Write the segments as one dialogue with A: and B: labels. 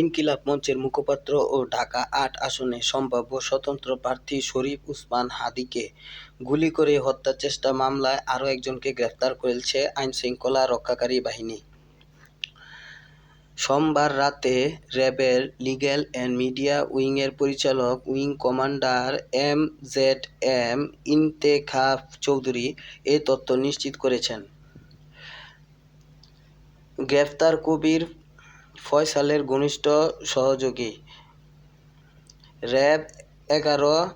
A: ইনকিলাব মঞ্চের মুখপাত্র ও ঢাকা-৮ আসনে সম্ভাব্য স্বতন্ত্র প্রার্থী শরীফ ওসমান হাদীকে গুলি করে হত্যাচেষ্টা মামলায় আরও একজনকে গ্রেপ্তার করেছে আইনশৃঙ্খলা রক্ষাকারী বাহিনী। সোমবার রাতে র্যাবের লিগ্যাল অ্যান্ড মিডিয়া উইংয়ের পরিচালক wing commander M Intekhab Chowdhury এ তথ্য নিশ্চিত করেছেন। গ্রেপ্তার কবির ফয়সালের ঘনিষ্ঠ সহযোগী। র্যাব-১১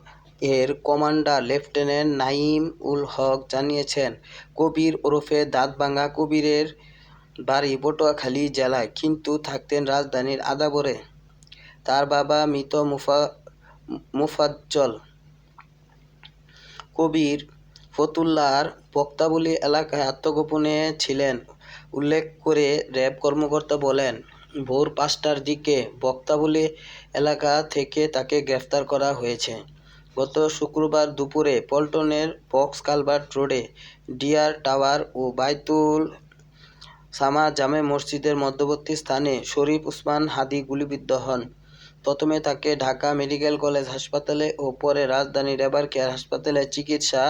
A: এর কমান্ডার লেফটেন্যান্ট নাঈম উল হক জানিয়েছেন, কবির ওরফে দাঁতভাঙা কবিরের বাড়ি পটুয়াখালী জেলায়, কিন্তু থাকতেন রাজধানীর আদাবরে। তার বাবা মৃত মোফাজ্জল কবির ফতুল্লার বক্তাবলী এলাকায় আত্মগোপনে ছিলেন উল্লেখ করে র্যাব কর্মকর্তা বলেন, ভোর ৫টার দিকে বক্তাবলী এলাকা থেকে তাকে গ্রেফতার করা হয়েছে। গত শুক্রবার দুপুরে পল্টনের বক্স কালভার্ট রোডে ডিয়ার টাওয়ার ও বাইতুল সামা জামে মসজিদের মধ্যবর্তী স্থানে শরীফ ওসমান হাদী গুলিবিদ্ধ হন। প্রথমে তাকে ঢাকা মেডিকেল কলেজ হাসপাতালে ও পরে রাজধানীর এভার কেয়ার হাসপাতালে চিকিৎসা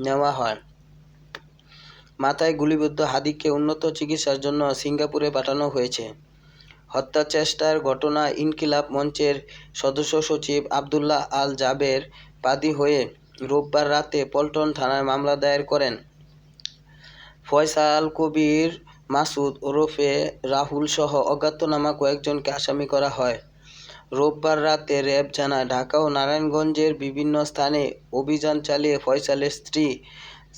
A: নেওয়া হয়। মাথায় গুলিবিদ্ধ হাদীকে উন্নত চিকিৎসার জন্য সিঙ্গাপুরে পাঠানো হয়েছে। হত্যাচেষ্টার ঘটনায় ইনকিলাব মঞ্চের সদস্য সচিব আবদুল্লাহ আল জাবের বাদী হয়ে রোববার রাতে পল্টন থানায় মামলা দায়ের করেন। ফয়সাল কবির মাসুদ ওরফে রাহুল সহ অজ্ঞাতনামা কয়েকজনকে আসামি করা হয়। রোববার রাতে র্যাব জানায়, ঢাকা ও নারায়ণগঞ্জের বিভিন্ন স্থানে অভিযান চালিয়ে ফয়সালের স্ত্রী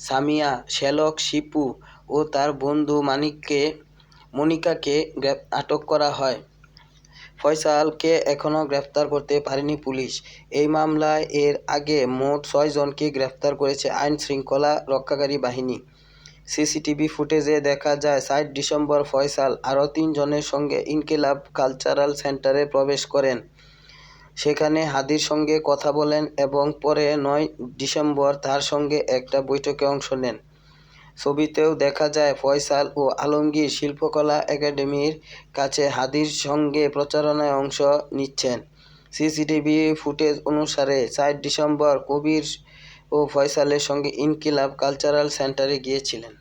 A: সামিয়া, শ্যালক শিপু ও তার বন্ধু মনিকাকে আটক করা হয়। ফয়সালকে এখনও গ্রেফতার করতে পারেনি পুলিশ। এই মামলায় এর আগে মোট ৬ জনকে গ্রেফতার করেছে আইনশৃঙ্খলা রক্ষাকারী বাহিনী। সিসিটিভি ফুটেজে দেখা যায়, ৪ ডিসেম্বর ফয়সাল আরও ৩ জনের সঙ্গে ইনকিলাব কালচারাল সেন্টারে প্রবেশ করেন। সেখানে হাদীর সঙ্গে কথা বলেন এবং পরে ৯ ডিসেম্বর তার সঙ্গে একটা বৈঠকে অংশ নেন। ছবিতেও দেখা যায়, ফয়সাল ও আলমগীর শিল্পকলা একাডেমির কাছে হাদীর সঙ্গে প্রচারণায় অংশ নিচ্ছেন। সিসিটিভি ফুটেজ অনুসারে ৪ ডিসেম্বর কবির ও ফয়সালের সঙ্গে ইনকিলাব কালচারাল সেন্টারে গিয়েছিলেন।